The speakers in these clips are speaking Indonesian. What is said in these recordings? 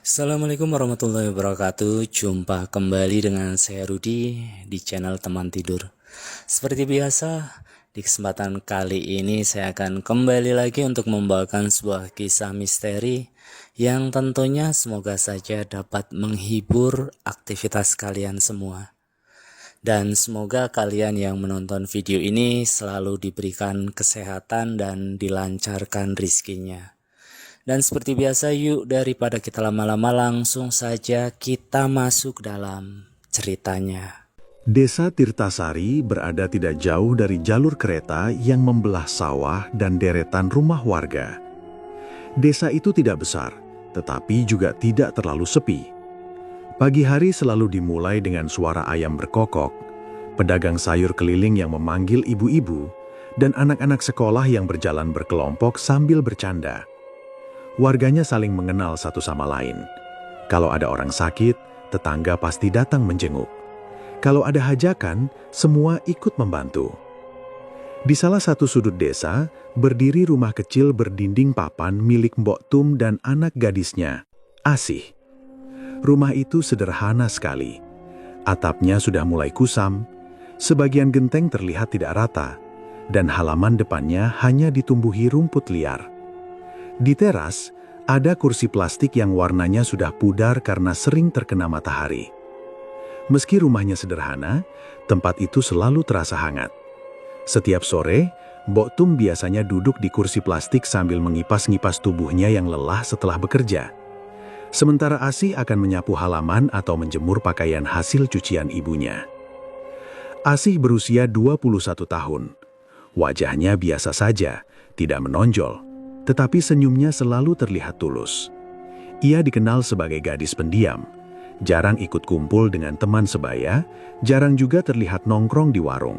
Assalamualaikum warahmatullahi wabarakatuh. Jumpa kembali dengan saya Rudi di channel Teman Tidur. Seperti biasa, di kesempatan kali ini saya akan kembali lagi untuk membawakan sebuah kisah misteri yang tentunya semoga saja dapat menghibur aktivitas kalian semua. Dan semoga kalian yang menonton video ini selalu diberikan kesehatan dan dilancarkan rizkinya. Dan seperti biasa, yuk daripada kita lama-lama langsung saja kita masuk dalam ceritanya. Desa Tirtasari berada tidak jauh dari jalur kereta yang membelah sawah dan deretan rumah warga. Desa itu tidak besar, tetapi juga tidak terlalu sepi. Pagi hari selalu dimulai dengan suara ayam berkokok, pedagang sayur keliling yang memanggil ibu-ibu, dan anak-anak sekolah yang berjalan berkelompok sambil bercanda. Warganya saling mengenal satu sama lain. Kalau ada orang sakit, tetangga pasti datang menjenguk. Kalau ada hajatan, semua ikut membantu. Di salah satu sudut desa, berdiri rumah kecil berdinding papan milik Mbok Tum dan anak gadisnya, Asih. Rumah itu sederhana sekali. Atapnya sudah mulai kusam, sebagian genteng terlihat tidak rata, dan halaman depannya hanya ditumbuhi rumput liar. Di teras, ada kursi plastik yang warnanya sudah pudar karena sering terkena matahari. Meski rumahnya sederhana, tempat itu selalu terasa hangat. Setiap sore, Mbok Tum biasanya duduk di kursi plastik sambil mengipas-ngipas tubuhnya yang lelah setelah bekerja. Sementara Asih akan menyapu halaman atau menjemur pakaian hasil cucian ibunya. Asih berusia 21 tahun. Wajahnya biasa saja, tidak menonjol, tetapi senyumnya selalu terlihat tulus. Ia dikenal sebagai gadis pendiam, jarang ikut kumpul dengan teman sebaya, jarang juga terlihat nongkrong di warung.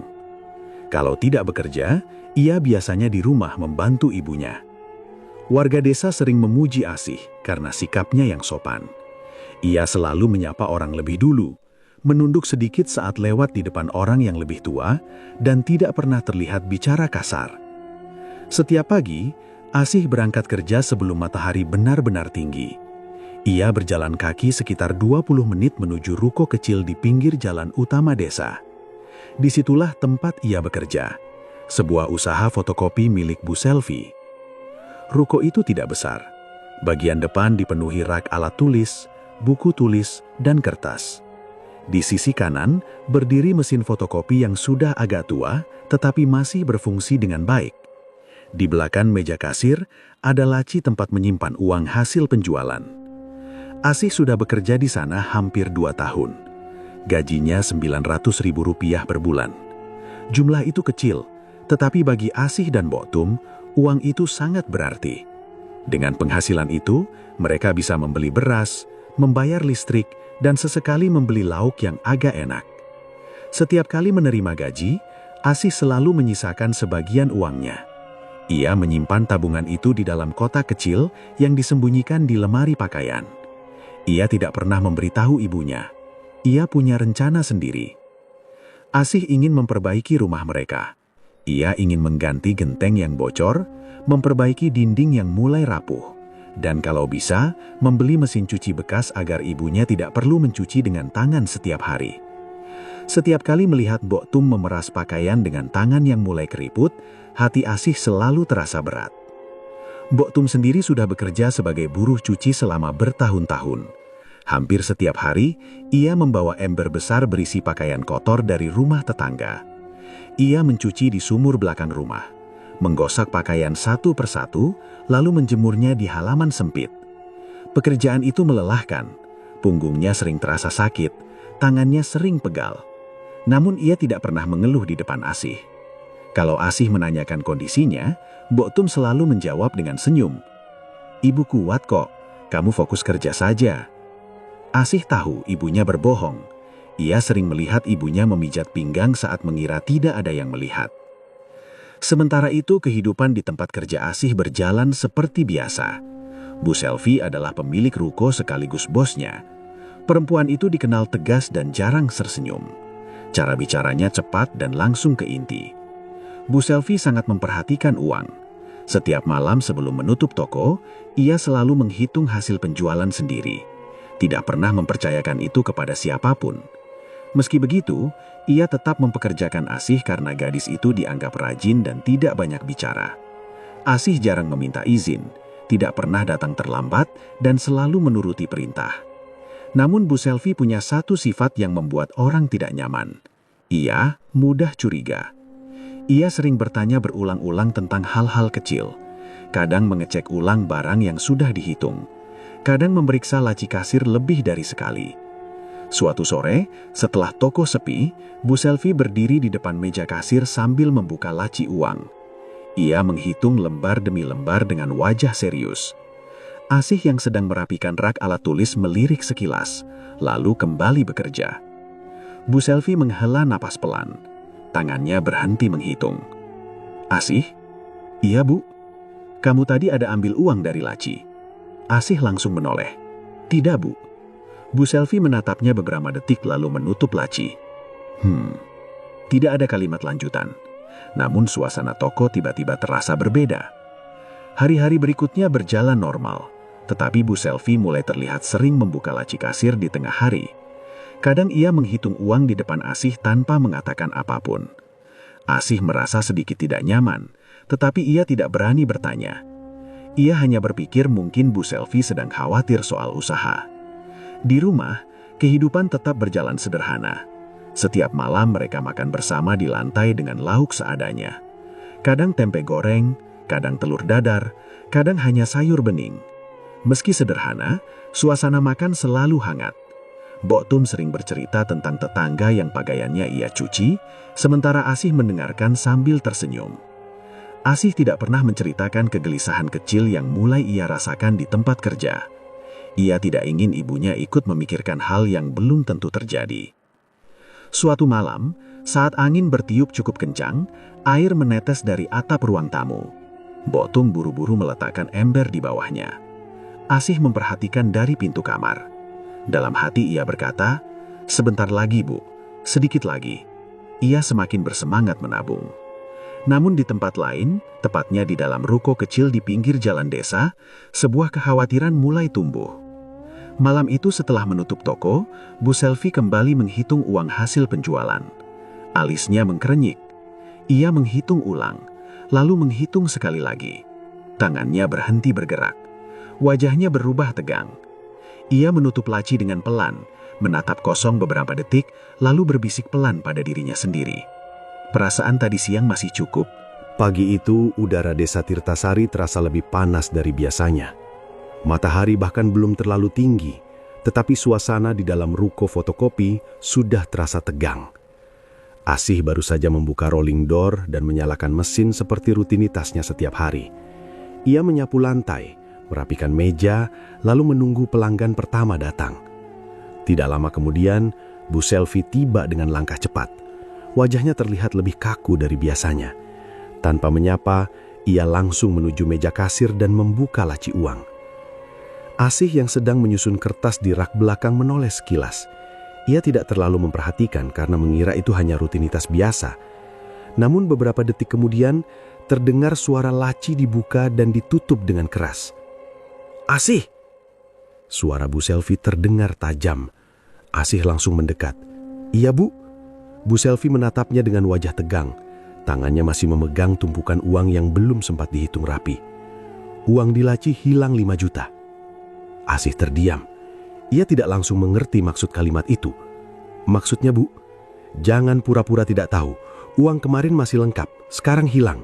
Kalau tidak bekerja, ia biasanya di rumah membantu ibunya. Warga desa sering memuji Asih karena sikapnya yang sopan. Ia selalu menyapa orang lebih dulu, menunduk sedikit saat lewat di depan orang yang lebih tua, dan tidak pernah terlihat bicara kasar. Setiap pagi, Asih berangkat kerja sebelum matahari benar-benar tinggi. Ia berjalan kaki sekitar 20 menit menuju ruko kecil di pinggir jalan utama desa. Disitulah tempat ia bekerja, sebuah usaha fotokopi milik Bu Selvi. Ruko itu tidak besar. Bagian depan dipenuhi rak alat tulis, buku tulis, dan kertas. Di sisi kanan berdiri mesin fotokopi yang sudah agak tua, tetapi masih berfungsi dengan baik. Di belakang meja kasir, ada laci tempat menyimpan uang hasil penjualan. Asih sudah bekerja di sana hampir 2 tahun. Gajinya Rp900.000 per bulan. Jumlah itu kecil, tetapi bagi Asih dan Mbok Tum, uang itu sangat berarti. Dengan penghasilan itu, mereka bisa membeli beras, membayar listrik, dan sesekali membeli lauk yang agak enak. Setiap kali menerima gaji, Asih selalu menyisakan sebagian uangnya. Ia menyimpan tabungan itu di dalam kotak kecil yang disembunyikan di lemari pakaian. Ia tidak pernah memberitahu ibunya. Ia punya rencana sendiri. Asih ingin memperbaiki rumah mereka. Ia ingin mengganti genteng yang bocor, memperbaiki dinding yang mulai rapuh, dan kalau bisa, membeli mesin cuci bekas agar ibunya tidak perlu mencuci dengan tangan setiap hari. Setiap kali melihat Mbok Tum memeras pakaian dengan tangan yang mulai keriput, hati Asih selalu terasa berat. Mbok Tum sendiri sudah bekerja sebagai buruh cuci selama bertahun-tahun. Hampir setiap hari, ia membawa ember besar berisi pakaian kotor dari rumah tetangga. Ia mencuci di sumur belakang rumah, menggosok pakaian satu persatu, lalu menjemurnya di halaman sempit. Pekerjaan itu melelahkan, punggungnya sering terasa sakit, tangannya sering pegal. Namun ia tidak pernah mengeluh di depan Asih. Kalau Asih menanyakan kondisinya, Mbok Tum selalu menjawab dengan senyum. "Ibu kuat kok, kamu fokus kerja saja." Asih tahu ibunya berbohong. Ia sering melihat ibunya memijat pinggang saat mengira tidak ada yang melihat. Sementara itu, kehidupan di tempat kerja Asih berjalan seperti biasa. Bu Selvi adalah pemilik ruko sekaligus bosnya. Perempuan itu dikenal tegas dan jarang tersenyum. Cara bicaranya cepat dan langsung ke inti. Bu Selvi sangat memperhatikan uang. Setiap malam sebelum menutup toko, ia selalu menghitung hasil penjualan sendiri. Tidak pernah mempercayakan itu kepada siapapun. Meski begitu, ia tetap mempekerjakan Asih karena gadis itu dianggap rajin dan tidak banyak bicara. Asih jarang meminta izin, tidak pernah datang terlambat, dan selalu menuruti perintah. Namun Bu Selvi punya satu sifat yang membuat orang tidak nyaman. Ia mudah curiga. Ia sering bertanya berulang-ulang tentang hal-hal kecil. Kadang mengecek ulang barang yang sudah dihitung. Kadang memeriksa laci kasir lebih dari sekali. Suatu sore, setelah toko sepi, Bu Selvi berdiri di depan meja kasir sambil membuka laci uang. Ia menghitung lembar demi lembar dengan wajah serius. Asih yang sedang merapikan rak alat tulis melirik sekilas, lalu kembali bekerja. Bu Selvi menghela napas pelan. Tangannya berhenti menghitung. "Asih?" "Iya, Bu. Kamu tadi ada ambil uang dari laci." Asih langsung menoleh. "Tidak, Bu." Bu Selvi menatapnya beberapa detik lalu menutup laci. Tidak ada kalimat lanjutan. Namun suasana toko tiba-tiba terasa berbeda. Hari-hari berikutnya berjalan normal. Tetapi Bu Selvi mulai terlihat sering membuka laci kasir di tengah hari. Kadang ia menghitung uang di depan Asih tanpa mengatakan apapun. Asih merasa sedikit tidak nyaman, tetapi ia tidak berani bertanya. Ia hanya berpikir mungkin Bu Selvi sedang khawatir soal usaha. Di rumah, kehidupan tetap berjalan sederhana. Setiap malam mereka makan bersama di lantai dengan lauk seadanya. Kadang tempe goreng, kadang telur dadar, kadang hanya sayur bening. Meski sederhana, suasana makan selalu hangat. Bok Tum sering bercerita tentang tetangga yang pakaiannya ia cuci, sementara Asih mendengarkan sambil tersenyum. Asih tidak pernah menceritakan kegelisahan kecil yang mulai ia rasakan di tempat kerja. Ia tidak ingin ibunya ikut memikirkan hal yang belum tentu terjadi. Suatu malam, saat angin bertiup cukup kencang, air menetes dari atap ruang tamu. Bok Tum buru-buru meletakkan ember di bawahnya. Asih memperhatikan dari pintu kamar. Dalam hati ia berkata, "Sebentar lagi, Bu, sedikit lagi." Ia semakin bersemangat menabung. Namun di tempat lain, tepatnya di dalam ruko kecil di pinggir jalan desa, sebuah kekhawatiran mulai tumbuh. Malam itu setelah menutup toko, Bu Selvi kembali menghitung uang hasil penjualan. Alisnya mengkerenyik. Ia menghitung ulang, lalu menghitung sekali lagi. Tangannya berhenti bergerak. Wajahnya berubah tegang. Ia menutup laci dengan pelan, menatap kosong beberapa detik, lalu berbisik pelan pada dirinya sendiri. "Perasaan tadi siang masih cukup." Pagi itu, udara desa Tirtasari terasa lebih panas dari biasanya. Matahari bahkan belum terlalu tinggi, tetapi suasana di dalam ruko fotokopi sudah terasa tegang. Asih baru saja membuka rolling door dan menyalakan mesin seperti rutinitasnya setiap hari. Ia menyapu lantai, merapikan meja, lalu menunggu pelanggan pertama datang. Tidak lama kemudian, Bu Selvi tiba dengan langkah cepat. Wajahnya terlihat lebih kaku dari biasanya. Tanpa menyapa, ia langsung menuju meja kasir dan membuka laci uang. Asih yang sedang menyusun kertas di rak belakang menoleh sekilas. Ia tidak terlalu memperhatikan karena mengira itu hanya rutinitas biasa. Namun beberapa detik kemudian, terdengar suara laci dibuka dan ditutup dengan keras. "Asih!" Suara Bu Selvi terdengar tajam. Asih langsung mendekat. "Iya, Bu." Bu Selvi menatapnya dengan wajah tegang. Tangannya masih memegang tumpukan uang yang belum sempat dihitung rapi. Uang di laci hilang 5 juta. Asih terdiam. Ia tidak langsung mengerti maksud kalimat itu. "Maksudnya, Bu, jangan pura-pura tidak tahu. Uang kemarin masih lengkap, sekarang hilang."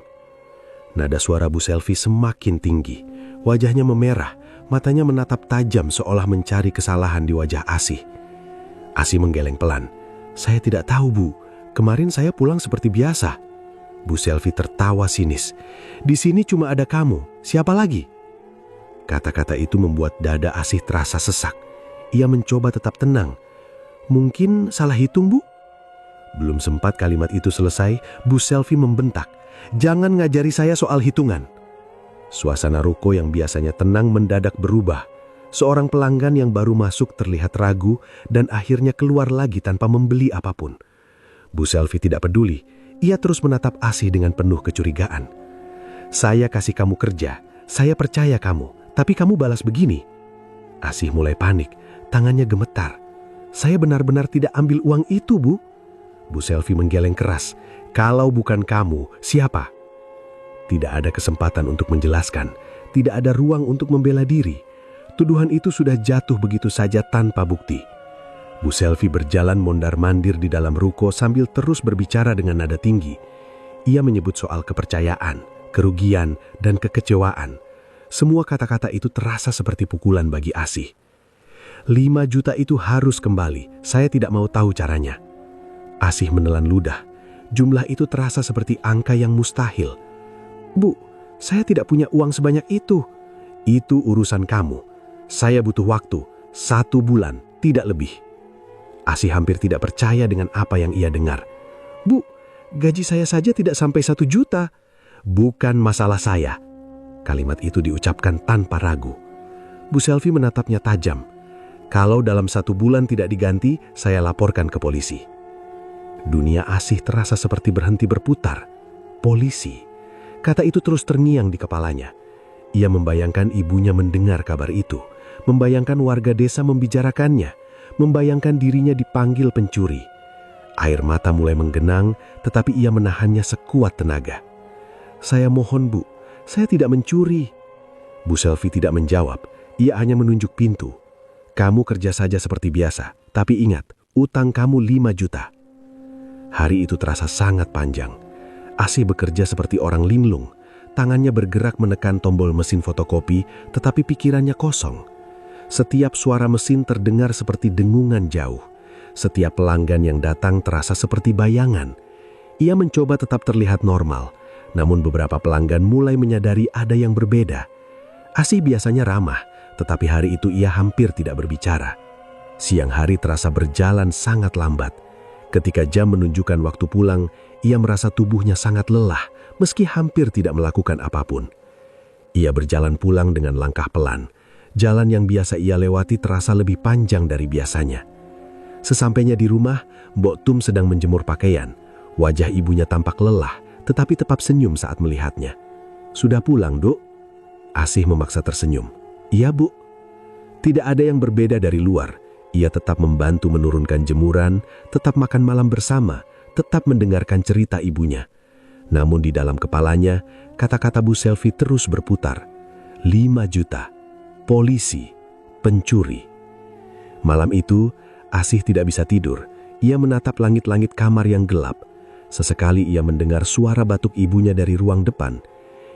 Nada suara Bu Selvi semakin tinggi. Wajahnya memerah, matanya menatap tajam seolah mencari kesalahan di wajah Asih. Asih menggeleng pelan. "Saya tidak tahu, Bu. Kemarin saya pulang seperti biasa." Bu Selvi tertawa sinis. "Di sini cuma ada kamu. Siapa lagi?" Kata-kata itu membuat dada Asih terasa sesak. Ia mencoba tetap tenang. "Mungkin salah hitung, Bu?" Belum sempat kalimat itu selesai, Bu Selvi membentak. "Jangan ngajari saya soal hitungan." Suasana ruko yang biasanya tenang mendadak berubah. Seorang pelanggan yang baru masuk terlihat ragu dan akhirnya keluar lagi tanpa membeli apapun. Bu Selvi tidak peduli. Ia terus menatap Asih dengan penuh kecurigaan. Saya kasih kamu kerja, saya percaya kamu, tapi kamu balas begini. Asih mulai panik, tangannya gemetar. Saya benar-benar tidak ambil uang itu, Bu. Bu Selvi menggeleng keras. Kalau bukan kamu, siapa? Tidak ada kesempatan untuk menjelaskan. Tidak ada ruang untuk membela diri. Tuduhan itu sudah jatuh begitu saja tanpa bukti. Bu Selvi berjalan mondar-mandir di dalam ruko sambil terus berbicara dengan nada tinggi. Ia menyebut soal kepercayaan, kerugian, dan kekecewaan. Semua kata-kata itu terasa seperti pukulan bagi Asih. 5 juta itu harus kembali, saya tidak mau tahu caranya. Asih menelan ludah. Jumlah itu terasa seperti angka yang mustahil. Bu, saya tidak punya uang sebanyak itu. Itu urusan kamu. Saya butuh waktu, 1 bulan, tidak lebih. Asih hampir tidak percaya dengan apa yang ia dengar. Bu, gaji saya saja tidak sampai 1 juta. Bukan masalah saya. Kalimat itu diucapkan tanpa ragu. Bu Selvi menatapnya tajam. Kalau dalam 1 bulan tidak diganti, saya laporkan ke polisi. Dunia Asih terasa seperti berhenti berputar. Polisi. Kata itu terus terngiang di kepalanya. Ia membayangkan ibunya mendengar kabar itu. Membayangkan warga desa membicarakannya. Membayangkan dirinya dipanggil pencuri. Air mata mulai menggenang, tetapi ia menahannya sekuat tenaga. Saya mohon, Bu, saya tidak mencuri. Bu Selvi tidak menjawab. Ia hanya menunjuk pintu. Kamu kerja saja seperti biasa, tapi ingat, utang kamu 5 juta. Hari itu terasa sangat panjang. Asih bekerja seperti orang linglung. Tangannya bergerak menekan tombol mesin fotokopi, tetapi pikirannya kosong. Setiap suara mesin terdengar seperti dengungan jauh. Setiap pelanggan yang datang terasa seperti bayangan. Ia mencoba tetap terlihat normal, namun beberapa pelanggan mulai menyadari ada yang berbeda. Asih biasanya ramah, tetapi hari itu ia hampir tidak berbicara. Siang hari terasa berjalan sangat lambat. Ketika jam menunjukkan waktu pulang, ia merasa tubuhnya sangat lelah, meski hampir tidak melakukan apapun. Ia berjalan pulang dengan langkah pelan. Jalan yang biasa ia lewati terasa lebih panjang dari biasanya. Sesampainya di rumah, Mbok Tum sedang menjemur pakaian. Wajah ibunya tampak lelah, tetapi tetap senyum saat melihatnya. Sudah pulang, Duk? Asih memaksa tersenyum. Iya, Bu. Tidak ada yang berbeda dari luar. Ia tetap membantu menurunkan jemuran, tetap makan malam bersama, tetap mendengarkan cerita ibunya. Namun di dalam kepalanya, kata-kata Bu Selvi terus berputar. 5 juta. Polisi. Pencuri. Malam itu, Asih tidak bisa tidur. Ia menatap langit-langit kamar yang gelap. Sesekali ia mendengar suara batuk ibunya dari ruang depan.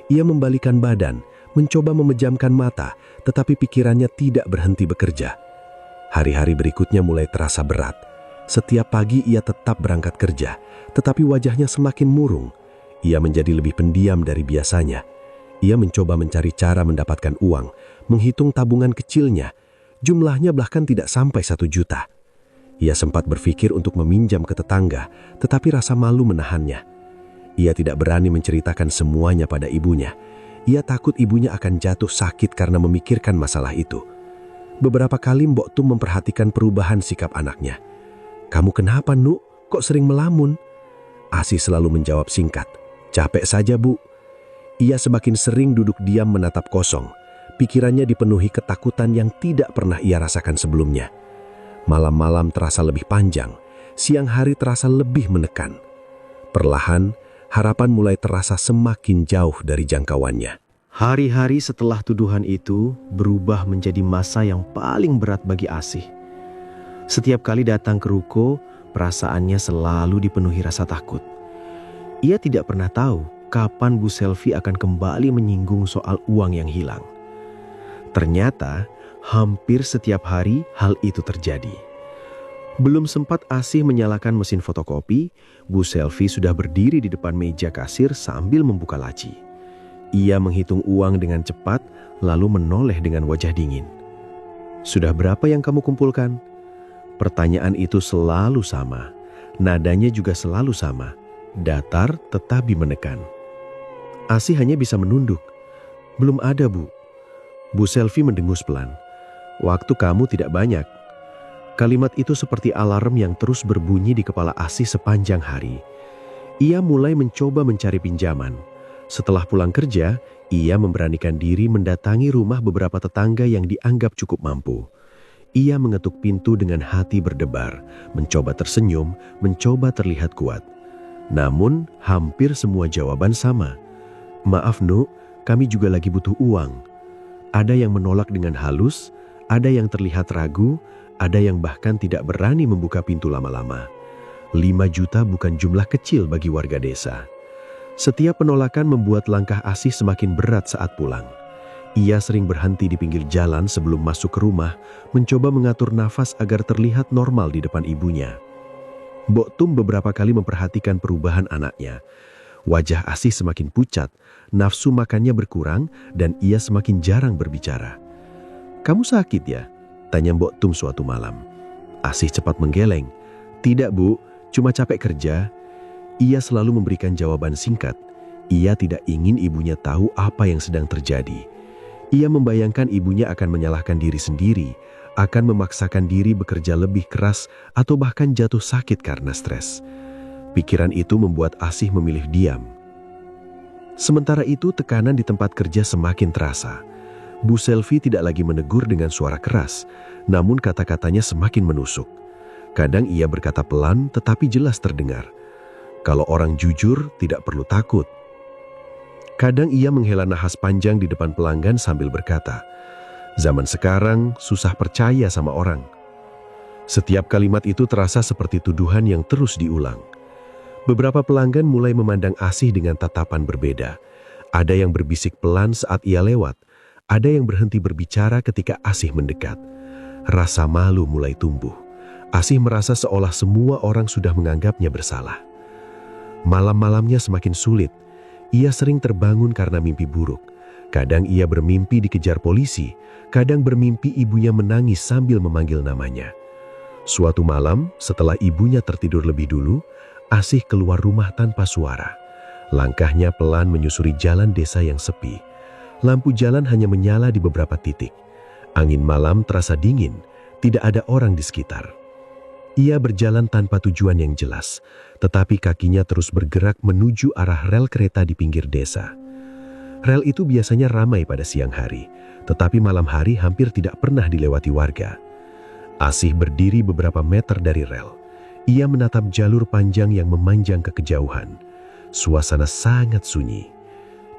Ia membalikan badan, mencoba memejamkan mata, tetapi pikirannya tidak berhenti bekerja. Hari-hari berikutnya mulai terasa berat. Setiap pagi ia tetap berangkat kerja, tetapi wajahnya semakin murung. Ia menjadi lebih pendiam dari biasanya. Ia mencoba mencari cara mendapatkan uang, menghitung tabungan kecilnya. Jumlahnya bahkan tidak sampai 1 juta. Ia sempat berpikir untuk meminjam ke tetangga, tetapi rasa malu menahannya. Ia tidak berani menceritakan semuanya pada ibunya. Ia takut ibunya akan jatuh sakit karena memikirkan masalah itu. Beberapa kali Mbok Tum memperhatikan perubahan sikap anaknya. Kamu kenapa, Nuk? Kok sering melamun? Asih selalu menjawab singkat. Capek saja, Bu. Ia semakin sering duduk diam menatap kosong. Pikirannya dipenuhi ketakutan yang tidak pernah ia rasakan sebelumnya. Malam-malam terasa lebih panjang. Siang hari terasa lebih menekan. Perlahan, harapan mulai terasa semakin jauh dari jangkauannya. Hari-hari setelah tuduhan itu berubah menjadi masa yang paling berat bagi Asih. Setiap kali datang ke ruko, perasaannya selalu dipenuhi rasa takut. Ia tidak pernah tahu kapan Bu Selvi akan kembali menyinggung soal uang yang hilang. Ternyata, hampir setiap hari hal itu terjadi. Belum sempat Asih menyalakan mesin fotokopi, Bu Selvi sudah berdiri di depan meja kasir sambil membuka laci. Ia menghitung uang dengan cepat, lalu menoleh dengan wajah dingin. Sudah berapa yang kamu kumpulkan? Pertanyaan itu selalu sama. Nadanya juga selalu sama. Datar tetapi menekan. Asih hanya bisa menunduk. Belum ada, Bu. Bu Selvi mendengus pelan. Waktu kamu tidak banyak. Kalimat itu seperti alarm yang terus berbunyi di kepala Asih sepanjang hari. Ia mulai mencoba mencari pinjaman. Setelah pulang kerja, ia memberanikan diri mendatangi rumah beberapa tetangga yang dianggap cukup mampu. Ia mengetuk pintu dengan hati berdebar, mencoba tersenyum, mencoba terlihat kuat. Namun, hampir semua jawaban sama. "Maaf, Nu, kami juga lagi butuh uang." Ada yang menolak dengan halus, ada yang terlihat ragu, ada yang bahkan tidak berani membuka pintu lama-lama. 5 juta bukan jumlah kecil bagi warga desa. Setiap penolakan membuat langkah Asih semakin berat saat pulang. Ia sering berhenti di pinggir jalan sebelum masuk ke rumah, mencoba mengatur nafas agar terlihat normal di depan ibunya. Mbok Tum beberapa kali memperhatikan perubahan anaknya. Wajah Asih semakin pucat, nafsu makannya berkurang, dan ia semakin jarang berbicara. "Kamu sakit ya?" tanya Mbok Tum suatu malam. Asih cepat menggeleng. "Tidak, Bu, cuma capek kerja." Ia selalu memberikan jawaban singkat. Ia tidak ingin ibunya tahu apa yang sedang terjadi. Ia membayangkan ibunya akan menyalahkan diri sendiri, akan memaksakan diri bekerja lebih keras, atau bahkan jatuh sakit karena stres. Pikiran itu membuat Asih memilih diam. Sementara itu, tekanan di tempat kerja semakin terasa. Bu Selvi tidak lagi menegur dengan suara keras, namun kata-katanya semakin menusuk. Kadang ia berkata pelan tetapi jelas terdengar. Kalau orang jujur, tidak perlu takut. Kadang ia menghela nafas panjang di depan pelanggan sambil berkata, "Zaman sekarang susah percaya sama orang." Setiap kalimat itu terasa seperti tuduhan yang terus diulang. Beberapa pelanggan mulai memandang Asih dengan tatapan berbeda. Ada yang berbisik pelan saat ia lewat, ada yang berhenti berbicara ketika Asih mendekat. Rasa malu mulai tumbuh. Asih merasa seolah semua orang sudah menganggapnya bersalah. Malam-malamnya semakin sulit. Ia sering terbangun karena mimpi buruk. Kadang ia bermimpi dikejar polisi, kadang bermimpi ibunya menangis sambil memanggil namanya. Suatu malam, setelah ibunya tertidur lebih dulu, Asih keluar rumah tanpa suara. Langkahnya pelan menyusuri jalan desa yang sepi. Lampu jalan hanya menyala di beberapa titik. Angin malam terasa dingin, tidak ada orang di sekitar. Ia berjalan tanpa tujuan yang jelas, tetapi kakinya terus bergerak menuju arah rel kereta di pinggir desa. Rel itu biasanya ramai pada siang hari, tetapi malam hari hampir tidak pernah dilewati warga. Asih berdiri beberapa meter dari rel. Ia menatap jalur panjang yang memanjang ke kejauhan. Suasana sangat sunyi.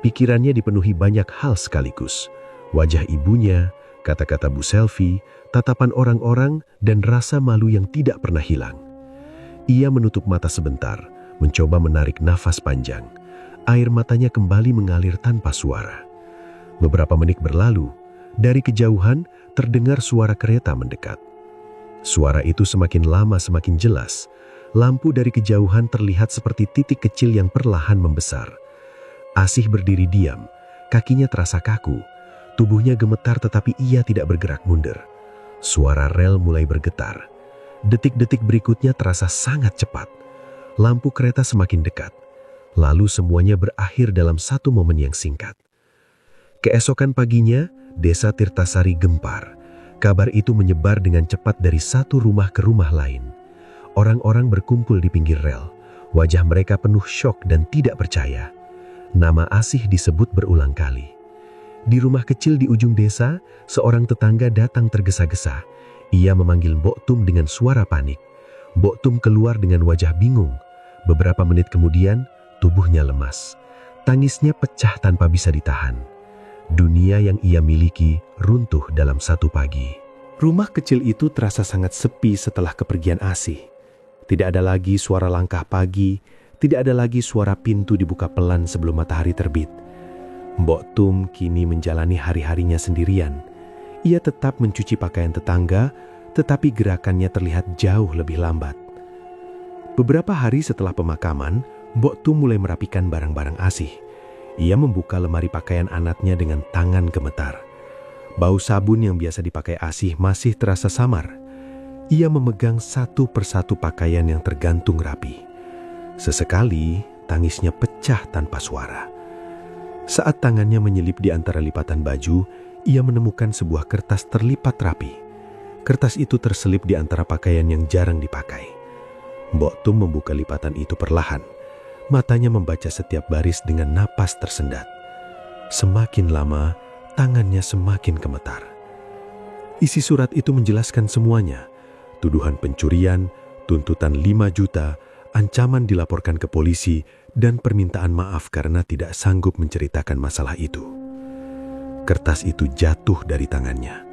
Pikirannya dipenuhi banyak hal sekaligus. Wajah ibunya, kata-kata Bu Selvi, tatapan orang-orang, dan rasa malu yang tidak pernah hilang. Ia menutup mata sebentar, mencoba menarik nafas panjang. Air matanya kembali mengalir tanpa suara. Beberapa menit berlalu, dari kejauhan terdengar suara kereta mendekat. Suara itu semakin lama semakin jelas. Lampu dari kejauhan terlihat seperti titik kecil yang perlahan membesar. Asih berdiri diam, kakinya terasa kaku. Tubuhnya gemetar tetapi ia tidak bergerak mundur. Suara rel mulai bergetar. Detik-detik berikutnya terasa sangat cepat. Lampu kereta semakin dekat. Lalu semuanya berakhir dalam satu momen yang singkat. Keesokan paginya, desa Tirtasari gempar. Kabar itu menyebar dengan cepat dari satu rumah ke rumah lain. Orang-orang berkumpul di pinggir rel. Wajah mereka penuh syok dan tidak percaya. Nama Asih disebut berulang kali. Di rumah kecil di ujung desa, seorang tetangga datang tergesa-gesa. Ia memanggil Mbok Tum dengan suara panik. Mbok Tum keluar dengan wajah bingung. Beberapa menit kemudian, tubuhnya lemas. Tangisnya pecah tanpa bisa ditahan. Dunia yang ia miliki runtuh dalam satu pagi. Rumah kecil itu terasa sangat sepi setelah kepergian Asih. Tidak ada lagi suara langkah pagi, tidak ada lagi suara pintu dibuka pelan sebelum matahari terbit. Mbok Tum kini menjalani hari-harinya sendirian. Ia tetap mencuci pakaian tetangga, tetapi gerakannya terlihat jauh lebih lambat. Beberapa hari setelah pemakaman, Mbok Tum mulai merapikan barang-barang Asih. Ia membuka lemari pakaian anaknya dengan tangan gemetar. Bau sabun yang biasa dipakai Asih masih terasa samar. Ia memegang satu persatu pakaian yang tergantung rapi. Sesekali, tangisnya pecah tanpa suara. Saat tangannya menyelip di antara lipatan baju, ia menemukan sebuah kertas terlipat rapi. Kertas itu terselip di antara pakaian yang jarang dipakai. Mbok Tum membuka lipatan itu perlahan. Matanya membaca setiap baris dengan napas tersendat. Semakin lama, tangannya semakin gemetar. Isi surat itu menjelaskan semuanya. Tuduhan pencurian, tuntutan 5 juta, ancaman dilaporkan ke polisi, dan permintaan maaf karena tidak sanggup menceritakan masalah itu. Kertas itu jatuh dari tangannya.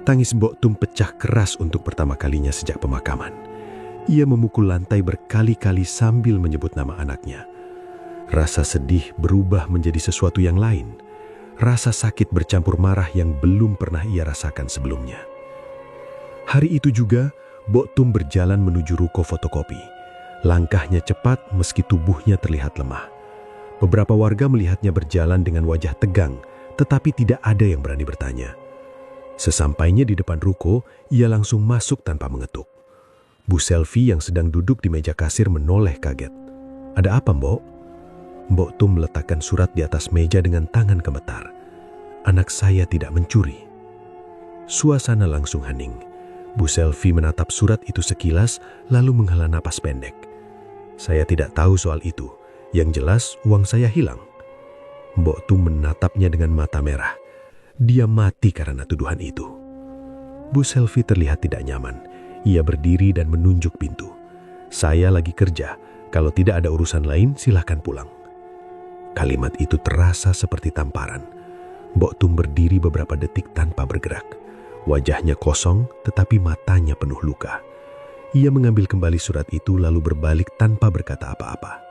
Tangis Mbok Tum pecah keras untuk pertama kalinya sejak pemakaman. Ia memukul lantai berkali-kali sambil menyebut nama anaknya. Rasa sedih berubah menjadi sesuatu yang lain. Rasa sakit bercampur marah yang belum pernah ia rasakan sebelumnya. Hari itu juga, Mbok Tum berjalan menuju ruko fotokopi. Langkahnya cepat meski tubuhnya terlihat lemah. Beberapa warga melihatnya berjalan dengan wajah tegang, tetapi tidak ada yang berani bertanya. Sesampainya di depan ruko, ia langsung masuk tanpa mengetuk. Bu Selvi yang sedang duduk di meja kasir menoleh kaget. "Ada apa, Mbok?" Mbok Tum meletakkan surat di atas meja dengan tangan gemetar. "Anak saya tidak mencuri." Suasana langsung hening. Bu Selvi menatap surat itu sekilas, lalu menghela napas pendek. "Saya tidak tahu soal itu. Yang jelas, uang saya hilang." Mbok Tum menatapnya dengan mata merah. Dia mati karena tuduhan itu. Bu Selvi terlihat tidak nyaman. Ia berdiri dan menunjuk pintu. "Saya lagi kerja. Kalau tidak ada urusan lain, silakan pulang." Kalimat itu terasa seperti tamparan. Mbok Tum berdiri beberapa detik tanpa bergerak. Wajahnya kosong, tetapi matanya penuh luka. Ia mengambil kembali surat itu lalu berbalik tanpa berkata apa-apa.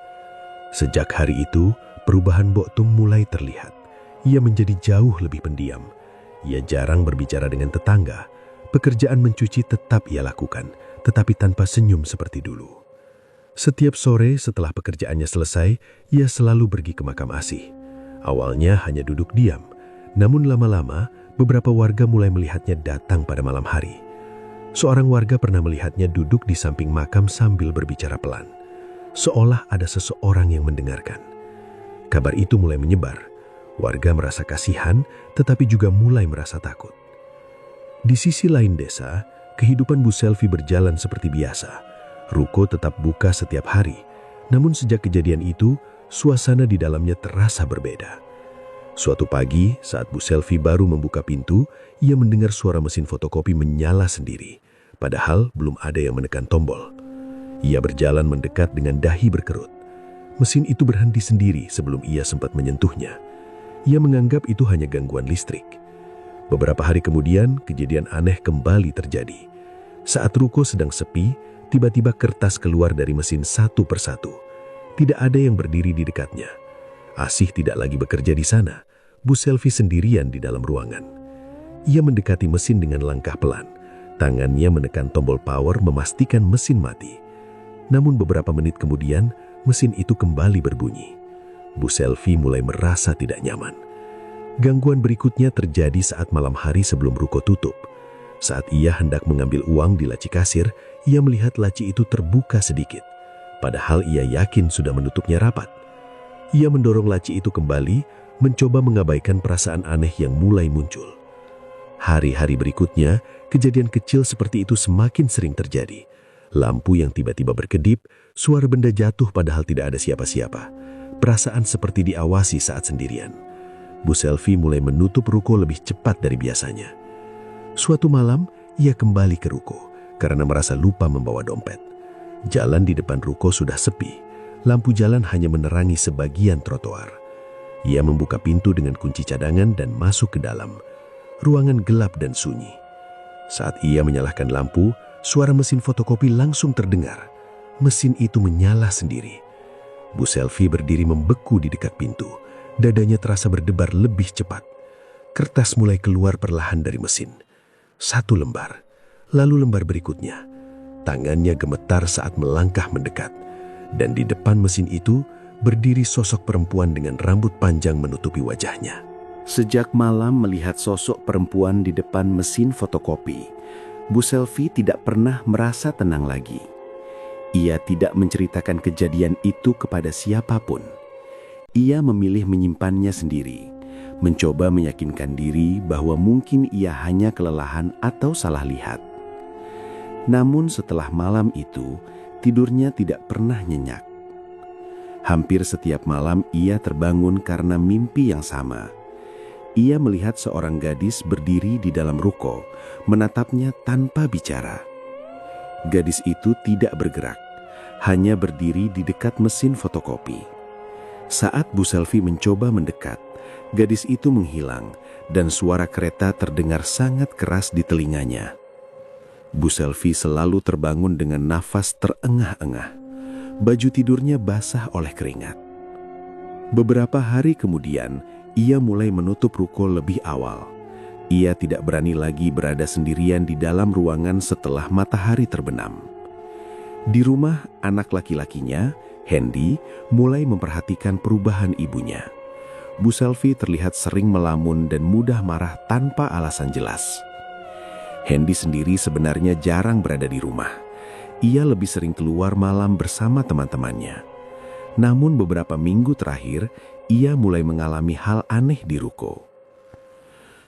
Sejak hari itu, perubahan Mbok Tum mulai terlihat. Ia menjadi jauh lebih pendiam. Ia jarang berbicara dengan tetangga. Pekerjaan mencuci tetap ia lakukan, tetapi tanpa senyum seperti dulu. Setiap sore setelah pekerjaannya selesai, ia selalu pergi ke makam Asih. Awalnya hanya duduk diam, namun lama-lama beberapa warga mulai melihatnya datang pada malam hari. Seorang warga pernah melihatnya duduk di samping makam sambil berbicara pelan, seolah ada seseorang yang mendengarkan. Kabar itu mulai menyebar. Warga merasa kasihan, tetapi juga mulai merasa takut. Di sisi lain desa, kehidupan Bu Selvi berjalan seperti biasa. Ruko tetap buka setiap hari, namun sejak kejadian itu, suasana di dalamnya terasa berbeda. Suatu pagi, saat Bu Selvi baru membuka pintu, ia mendengar suara mesin fotokopi menyala sendiri, padahal belum ada yang menekan tombol. Ia berjalan mendekat dengan dahi berkerut. Mesin itu berhenti sendiri sebelum ia sempat menyentuhnya. Ia menganggap itu hanya gangguan listrik. Beberapa hari kemudian, kejadian aneh kembali terjadi. Saat ruko sedang sepi, tiba-tiba kertas keluar dari mesin satu persatu. Tidak ada yang berdiri di dekatnya. Asih tidak lagi bekerja di sana. Bu Selvi sendirian di dalam ruangan. Ia mendekati mesin dengan langkah pelan. Tangannya menekan tombol power memastikan mesin mati. Namun beberapa menit kemudian, mesin itu kembali berbunyi. Bu Selvi mulai merasa tidak nyaman. Gangguan berikutnya terjadi saat malam hari sebelum ruko tutup. Saat ia hendak mengambil uang di laci kasir, ia melihat laci itu terbuka sedikit. Padahal ia yakin sudah menutupnya rapat. Ia mendorong laci itu kembali, mencoba mengabaikan perasaan aneh yang mulai muncul. Hari-hari berikutnya, kejadian kecil seperti itu semakin sering terjadi. Lampu yang tiba-tiba berkedip, suara benda jatuh padahal tidak ada siapa-siapa. Perasaan seperti diawasi saat sendirian. Bu Selvi mulai menutup ruko lebih cepat dari biasanya. Suatu malam, ia kembali ke ruko karena merasa lupa membawa dompet. Jalan di depan ruko sudah sepi. Lampu jalan hanya menerangi sebagian trotoar. Ia membuka pintu dengan kunci cadangan dan masuk ke dalam. Ruangan gelap dan sunyi. Saat ia menyalakan lampu, suara mesin fotokopi langsung terdengar. Mesin itu menyala sendiri. Bu Selvi berdiri membeku di dekat pintu. Dadanya terasa berdebar lebih cepat. Kertas mulai keluar perlahan dari mesin. 1 lembar, lalu lembar berikutnya. Tangannya gemetar saat melangkah mendekat. Dan di depan mesin itu, berdiri sosok perempuan dengan rambut panjang menutupi wajahnya. Sejak malam melihat sosok perempuan di depan mesin fotokopi, Bu Selvi tidak pernah merasa tenang lagi. Ia tidak menceritakan kejadian itu kepada siapapun. Ia memilih menyimpannya sendiri, mencoba meyakinkan diri bahwa mungkin ia hanya kelelahan atau salah lihat. Namun setelah malam itu, tidurnya tidak pernah nyenyak. Hampir setiap malam ia terbangun karena mimpi yang sama. Ia melihat seorang gadis berdiri di dalam ruko, menatapnya tanpa bicara. Gadis itu tidak bergerak, hanya berdiri di dekat mesin fotokopi. Saat Bu Selvi mencoba mendekat, gadis itu menghilang dan suara kereta terdengar sangat keras di telinganya. Bu Selvi selalu terbangun dengan nafas terengah-engah. Baju tidurnya basah oleh keringat. Beberapa hari kemudian, ia mulai menutup ruko lebih awal. Ia tidak berani lagi berada sendirian di dalam ruangan setelah matahari terbenam. Di rumah, anak laki-lakinya, Hendy, mulai memperhatikan perubahan ibunya. Bu Selvi terlihat sering melamun dan mudah marah tanpa alasan jelas. Hendy sendiri sebenarnya jarang berada di rumah. Ia lebih sering keluar malam bersama teman-temannya. Namun beberapa minggu terakhir, ia mulai mengalami hal aneh di ruko.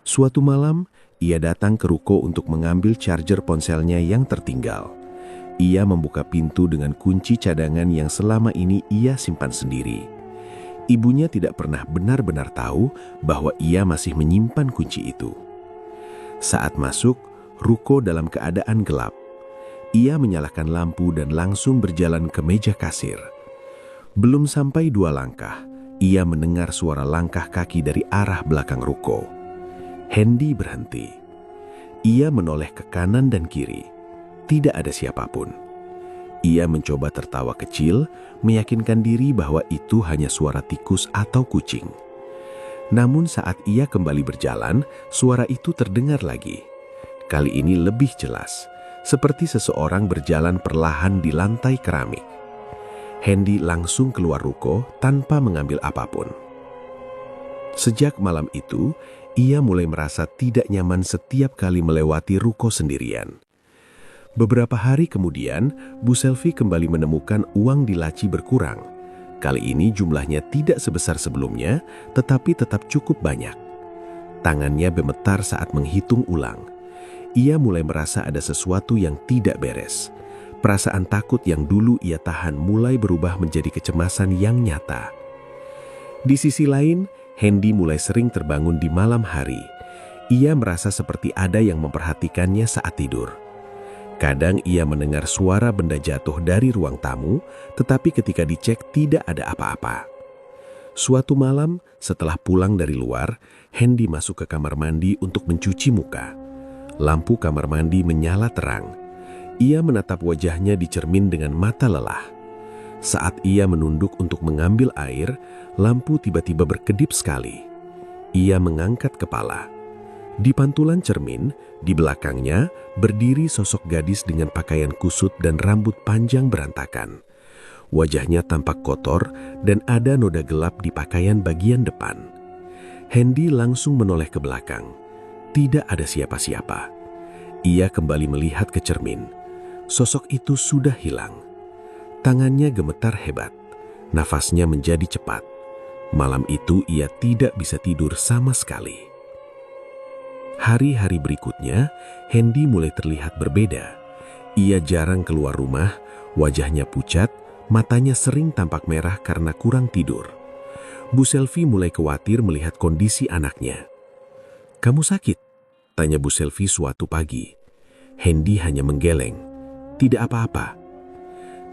Suatu malam, ia datang ke ruko untuk mengambil charger ponselnya yang tertinggal. Ia membuka pintu dengan kunci cadangan yang selama ini ia simpan sendiri. Ibunya tidak pernah benar-benar tahu bahwa ia masih menyimpan kunci itu. Saat masuk, ruko dalam keadaan gelap. Ia menyalakan lampu dan langsung berjalan ke meja kasir. Belum sampai 2 langkah, ia mendengar suara langkah kaki dari arah belakang ruko. Hendy berhenti. Ia menoleh ke kanan dan kiri. Tidak ada siapapun. Ia mencoba tertawa kecil, meyakinkan diri bahwa itu hanya suara tikus atau kucing. Namun saat ia kembali berjalan, suara itu terdengar lagi. Kali ini lebih jelas. Seperti seseorang berjalan perlahan di lantai keramik. Hendy langsung keluar ruko tanpa mengambil apapun. Sejak malam itu, ia mulai merasa tidak nyaman setiap kali melewati ruko sendirian. Beberapa hari kemudian, Bu Selvi kembali menemukan uang di laci berkurang. Kali ini jumlahnya tidak sebesar sebelumnya, tetapi tetap cukup banyak. Tangannya gemetar saat menghitung ulang. Ia mulai merasa ada sesuatu yang tidak beres. Perasaan takut yang dulu ia tahan mulai berubah menjadi kecemasan yang nyata. Di sisi lain, Hendy mulai sering terbangun di malam hari. Ia merasa seperti ada yang memperhatikannya saat tidur. Kadang ia mendengar suara benda jatuh dari ruang tamu, tetapi ketika dicek tidak ada apa-apa. Suatu malam, setelah pulang dari luar, Hendy masuk ke kamar mandi untuk mencuci muka. Lampu kamar mandi menyala terang. Ia menatap wajahnya di cermin dengan mata lelah. Saat ia menunduk untuk mengambil air, lampu tiba-tiba berkedip sekali. Ia mengangkat kepala. Di pantulan cermin, di belakangnya, berdiri sosok gadis dengan pakaian kusut dan rambut panjang berantakan. Wajahnya tampak kotor dan ada noda gelap di pakaian bagian depan. Hendy langsung menoleh ke belakang. Tidak ada siapa-siapa. Ia kembali melihat ke cermin. Sosok itu sudah hilang. Tangannya gemetar hebat. Nafasnya menjadi cepat. Malam itu ia tidak bisa tidur sama sekali. Hari-hari berikutnya, Hendy mulai terlihat berbeda. Ia jarang keluar rumah, wajahnya pucat, matanya sering tampak merah karena kurang tidur. Bu Selvi mulai khawatir melihat kondisi anaknya. "Kamu sakit?" tanya Bu Selvi suatu pagi. Hendy hanya menggeleng. Tidak apa-apa.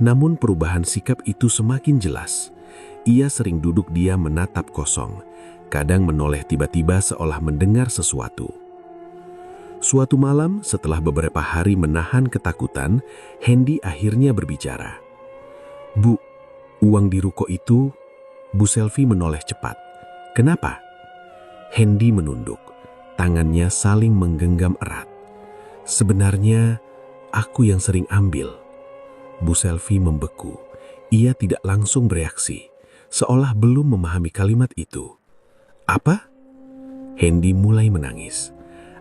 Namun perubahan sikap itu semakin jelas. Ia sering duduk diam menatap kosong. Kadang menoleh tiba-tiba seolah mendengar sesuatu. Suatu malam, setelah beberapa hari menahan ketakutan, Hendy akhirnya berbicara. "Bu, uang di ruko itu..." Bu Selvi menoleh cepat. "Kenapa?" Hendy menunduk. Tangannya saling menggenggam erat. "Sebenarnya, aku yang sering ambil." Bu Selvi membeku. Ia tidak langsung bereaksi, seolah belum memahami kalimat itu. "Apa?" Hendy mulai menangis.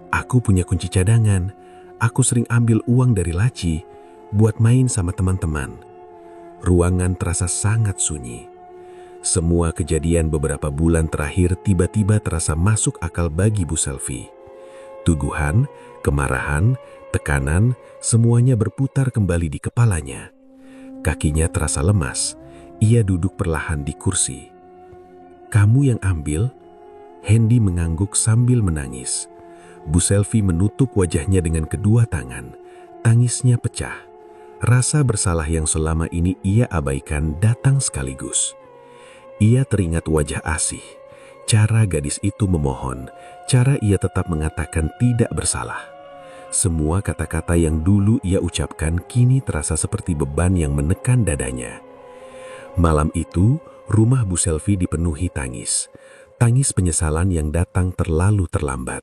"Aku punya kunci cadangan. Aku sering ambil uang dari laci buat main sama teman-teman." Ruangan terasa sangat sunyi. Semua kejadian beberapa bulan terakhir tiba-tiba terasa masuk akal bagi Bu Selvi. Tuduhan, kemarahan, tekanan, semuanya berputar kembali di kepalanya. Kakinya terasa lemas. Ia duduk perlahan di kursi. "Kamu yang ambil?" Hendy mengangguk sambil menangis. Bu Selvi menutup wajahnya dengan kedua tangan. Tangisnya pecah. Rasa bersalah yang selama ini ia abaikan datang sekaligus. Ia teringat wajah Asih, cara gadis itu memohon, cara ia tetap mengatakan tidak bersalah. Semua kata-kata yang dulu ia ucapkan kini terasa seperti beban yang menekan dadanya. Malam itu, rumah Bu Selvi dipenuhi tangis. Tangis penyesalan yang datang terlalu terlambat.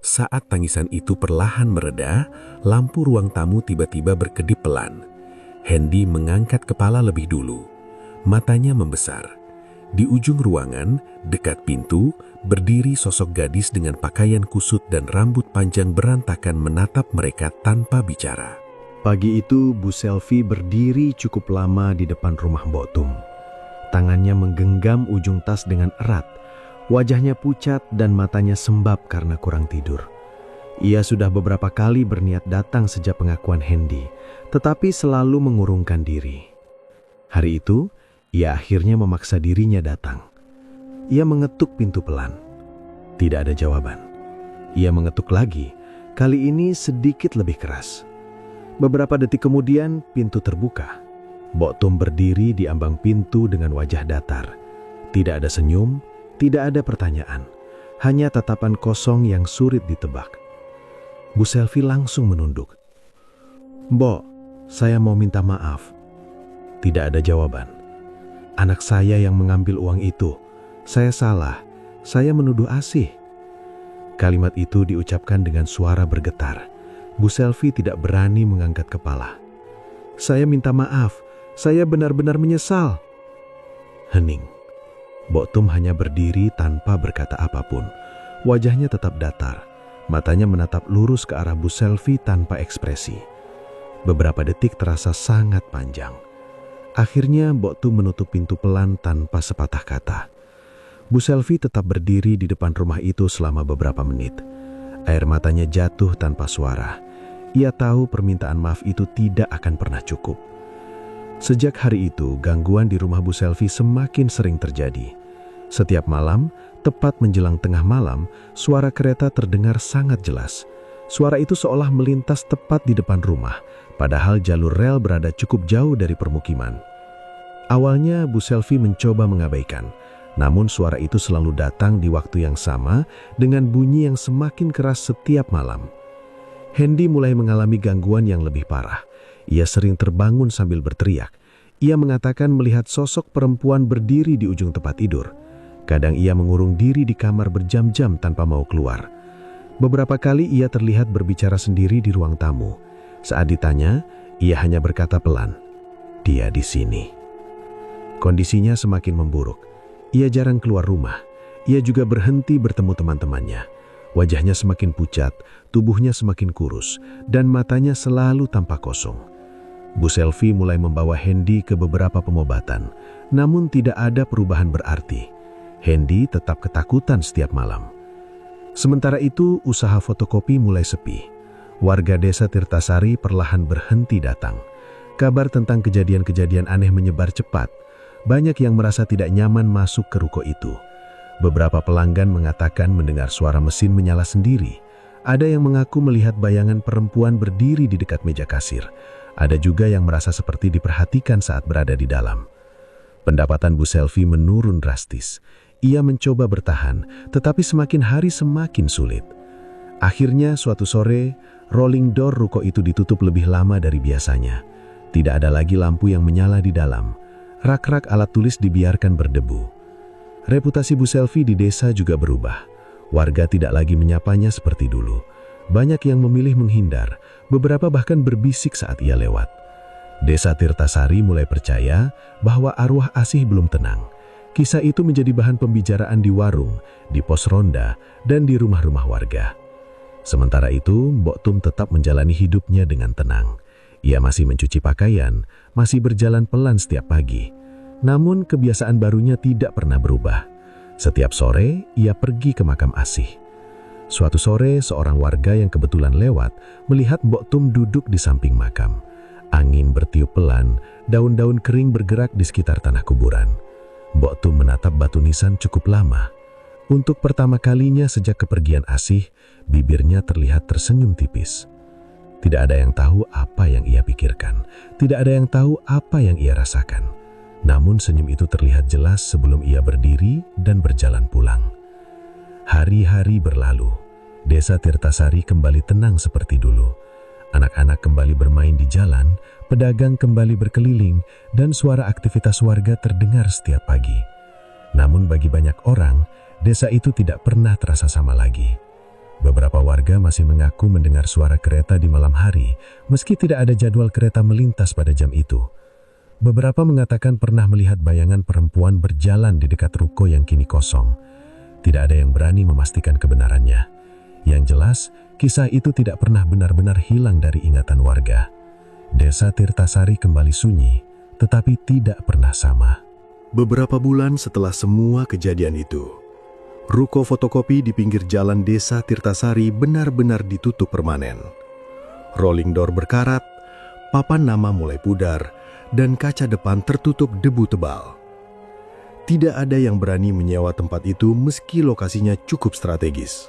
Saat tangisan itu perlahan mereda, lampu ruang tamu tiba-tiba berkedip pelan. Hendy mengangkat kepala lebih dulu. Matanya membesar. Di ujung ruangan, dekat pintu, berdiri sosok gadis dengan pakaian kusut dan rambut panjang berantakan menatap mereka tanpa bicara. Pagi itu, Bu Selvi berdiri cukup lama di depan rumah Mbok Tum. Tangannya menggenggam ujung tas dengan erat. Wajahnya pucat dan matanya sembab karena kurang tidur. Ia sudah beberapa kali berniat datang sejak pengakuan Hendy, tetapi selalu mengurungkan diri. Hari itu, ia akhirnya memaksa dirinya datang. Ia mengetuk pintu pelan. Tidak ada jawaban. Ia mengetuk lagi, kali ini sedikit lebih keras. Beberapa detik kemudian, pintu terbuka. Mbok Tum berdiri di ambang pintu dengan wajah datar. Tidak ada senyum, tidak ada pertanyaan. Hanya tatapan kosong yang sulit ditebak. Bu Selvi langsung menunduk. "Mbok, saya mau minta maaf." Tidak ada jawaban. "Anak saya yang mengambil uang itu. Saya salah. Saya menuduh Asih." Kalimat itu diucapkan dengan suara bergetar. Bu Selvi tidak berani mengangkat kepala. "Saya minta maaf. Saya benar-benar menyesal." Hening. Mbok Tum hanya berdiri tanpa berkata apapun. Wajahnya tetap datar. Matanya menatap lurus ke arah Bu Selvi tanpa ekspresi. Beberapa detik terasa sangat panjang. Akhirnya Mbok Tum menutup pintu pelan tanpa sepatah kata. Bu Selvi tetap berdiri di depan rumah itu selama beberapa menit. Air matanya jatuh tanpa suara. Ia tahu permintaan maaf itu tidak akan pernah cukup. Sejak hari itu, gangguan di rumah Bu Selvi semakin sering terjadi. Setiap malam, tepat menjelang tengah malam, suara kereta terdengar sangat jelas. Suara itu seolah melintas tepat di depan rumah, padahal jalur rel berada cukup jauh dari permukiman. Awalnya, Bu Selvi mencoba mengabaikan, namun suara itu selalu datang di waktu yang sama dengan bunyi yang semakin keras setiap malam. Hendy mulai mengalami gangguan yang lebih parah. Ia sering terbangun sambil berteriak. Ia mengatakan melihat sosok perempuan berdiri di ujung tempat tidur. Kadang ia mengurung diri di kamar berjam-jam tanpa mau keluar. Beberapa kali ia terlihat berbicara sendiri di ruang tamu. Saat ditanya, ia hanya berkata pelan, "Dia di sini." Kondisinya semakin memburuk. Ia jarang keluar rumah. Ia juga berhenti bertemu teman-temannya. Wajahnya semakin pucat, tubuhnya semakin kurus, dan matanya selalu tampak kosong. Bu Selvi mulai membawa Hendy ke beberapa pengobatan, namun tidak ada perubahan berarti. Hendy tetap ketakutan setiap malam. Sementara itu, usaha fotokopi mulai sepi. Warga desa Tirtasari perlahan berhenti datang. Kabar tentang kejadian-kejadian aneh menyebar cepat. Banyak yang merasa tidak nyaman masuk ke ruko itu. Beberapa pelanggan mengatakan mendengar suara mesin menyala sendiri. Ada yang mengaku melihat bayangan perempuan berdiri di dekat meja kasir. Ada juga yang merasa seperti diperhatikan saat berada di dalam. Pendapatan Bu Selvi menurun drastis. Ia mencoba bertahan, tetapi semakin hari semakin sulit. Akhirnya suatu sore, rolling door ruko itu ditutup lebih lama dari biasanya. Tidak ada lagi lampu yang menyala di dalam. Rak-rak alat tulis dibiarkan berdebu. Reputasi Bu Selvi di desa juga berubah. Warga tidak lagi menyapanya seperti dulu. Banyak yang memilih menghindar, beberapa bahkan berbisik saat ia lewat. Desa Tirtasari mulai percaya bahwa arwah Asih belum tenang. Kisah itu menjadi bahan pembicaraan di warung, di pos ronda, dan di rumah-rumah warga. Sementara itu, Mbok Tum tetap menjalani hidupnya dengan tenang. Ia masih mencuci pakaian, masih berjalan pelan setiap pagi. Namun kebiasaan barunya tidak pernah berubah. Setiap sore, ia pergi ke makam Asih. Suatu sore, seorang warga yang kebetulan lewat melihat Mbok Tum duduk di samping makam. Angin bertiup pelan, daun-daun kering bergerak di sekitar tanah kuburan. Mbok Tum menatap batu nisan cukup lama. Untuk pertama kalinya sejak kepergian Asih, bibirnya terlihat tersenyum tipis. Tidak ada yang tahu apa yang ia pikirkan, tidak ada yang tahu apa yang ia rasakan. Namun senyum itu terlihat jelas sebelum ia berdiri dan berjalan pulang. Hari-hari berlalu, desa Tirtasari kembali tenang seperti dulu. Anak-anak kembali bermain di jalan, pedagang kembali berkeliling, dan suara aktivitas warga terdengar setiap pagi. Namun bagi banyak orang, desa itu tidak pernah terasa sama lagi. Beberapa warga masih mengaku mendengar suara kereta di malam hari, meski tidak ada jadwal kereta melintas pada jam itu. Beberapa mengatakan pernah melihat bayangan perempuan berjalan di dekat ruko yang kini kosong. Tidak ada yang berani memastikan kebenarannya. Yang jelas, kisah itu tidak pernah benar-benar hilang dari ingatan warga. Desa Tirtasari kembali sunyi, tetapi tidak pernah sama. Beberapa bulan setelah semua kejadian itu, ruko fotokopi di pinggir jalan desa Tirtasari benar-benar ditutup permanen. Rolling door berkarat, papan nama mulai pudar, dan kaca depan tertutup debu tebal. Tidak ada yang berani menyewa tempat itu meski lokasinya cukup strategis.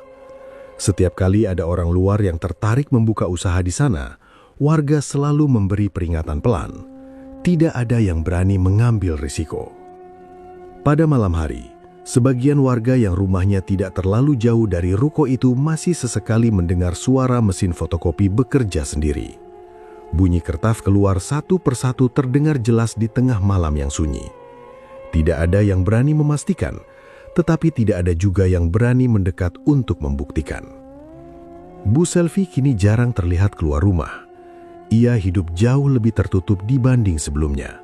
Setiap kali ada orang luar yang tertarik membuka usaha di sana, warga selalu memberi peringatan pelan. Tidak ada yang berani mengambil risiko. Pada malam hari, sebagian warga yang rumahnya tidak terlalu jauh dari ruko itu masih sesekali mendengar suara mesin fotokopi bekerja sendiri. Bunyi kertas keluar satu persatu terdengar jelas di tengah malam yang sunyi. Tidak ada yang berani memastikan, tetapi tidak ada juga yang berani mendekat untuk membuktikan. Bu Selvi kini jarang terlihat keluar rumah. Ia hidup jauh lebih tertutup dibanding sebelumnya.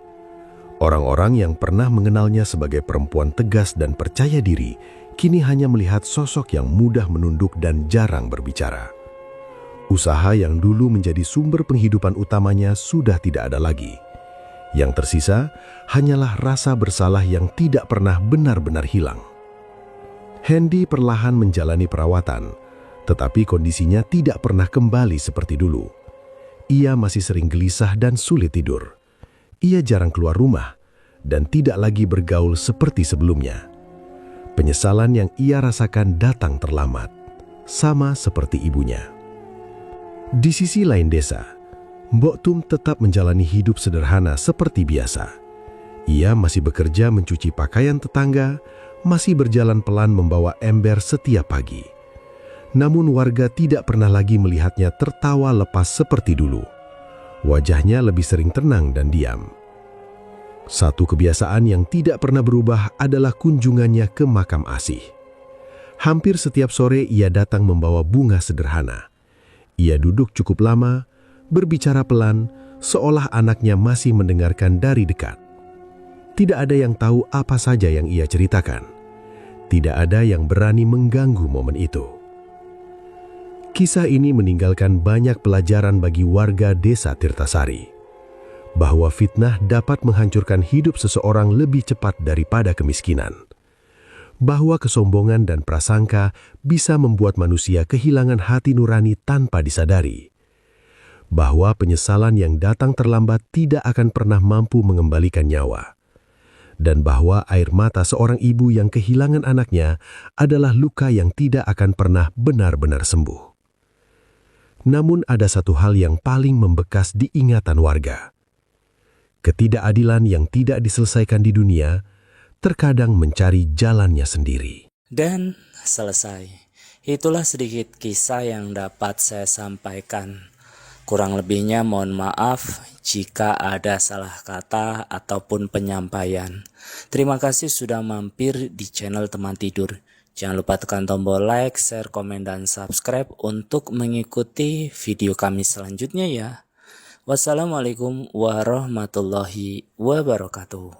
Orang-orang yang pernah mengenalnya sebagai perempuan tegas dan percaya diri, kini hanya melihat sosok yang mudah menunduk dan jarang berbicara. Usaha yang dulu menjadi sumber penghidupan utamanya sudah tidak ada lagi. Yang tersisa hanyalah rasa bersalah yang tidak pernah benar-benar hilang. Hendy perlahan menjalani perawatan, tetapi kondisinya tidak pernah kembali seperti dulu. Ia masih sering gelisah dan sulit tidur. Ia jarang keluar rumah dan tidak lagi bergaul seperti sebelumnya. Penyesalan yang ia rasakan datang terlambat, sama seperti ibunya. Di sisi lain desa, Mbok Tum tetap menjalani hidup sederhana seperti biasa. Ia masih bekerja mencuci pakaian tetangga, masih berjalan pelan membawa ember setiap pagi. Namun warga tidak pernah lagi melihatnya tertawa lepas seperti dulu. Wajahnya lebih sering tenang dan diam. Satu kebiasaan yang tidak pernah berubah adalah kunjungannya ke makam Asih. Hampir setiap sore ia datang membawa bunga sederhana. Ia duduk cukup lama, berbicara pelan, seolah anaknya masih mendengarkan dari dekat. Tidak ada yang tahu apa saja yang ia ceritakan. Tidak ada yang berani mengganggu momen itu. Kisah ini meninggalkan banyak pelajaran bagi warga desa Tirtasari. Bahwa fitnah dapat menghancurkan hidup seseorang lebih cepat daripada kemiskinan. Bahwa kesombongan dan prasangka bisa membuat manusia kehilangan hati nurani tanpa disadari. Bahwa penyesalan yang datang terlambat tidak akan pernah mampu mengembalikan nyawa. Dan bahwa air mata seorang ibu yang kehilangan anaknya adalah luka yang tidak akan pernah benar-benar sembuh. Namun ada satu hal yang paling membekas di ingatan warga. Ketidakadilan yang tidak diselesaikan di dunia terkadang mencari jalannya sendiri. Dan selesai. Itulah sedikit kisah yang dapat saya sampaikan. Kurang lebihnya mohon maaf jika ada salah kata ataupun penyampaian. Terima kasih sudah mampir di channel Teman Tidur. Jangan lupa tekan tombol like, share, komen, dan subscribe untuk mengikuti video kami selanjutnya ya. Wassalamualaikum warahmatullahi wabarakatuh.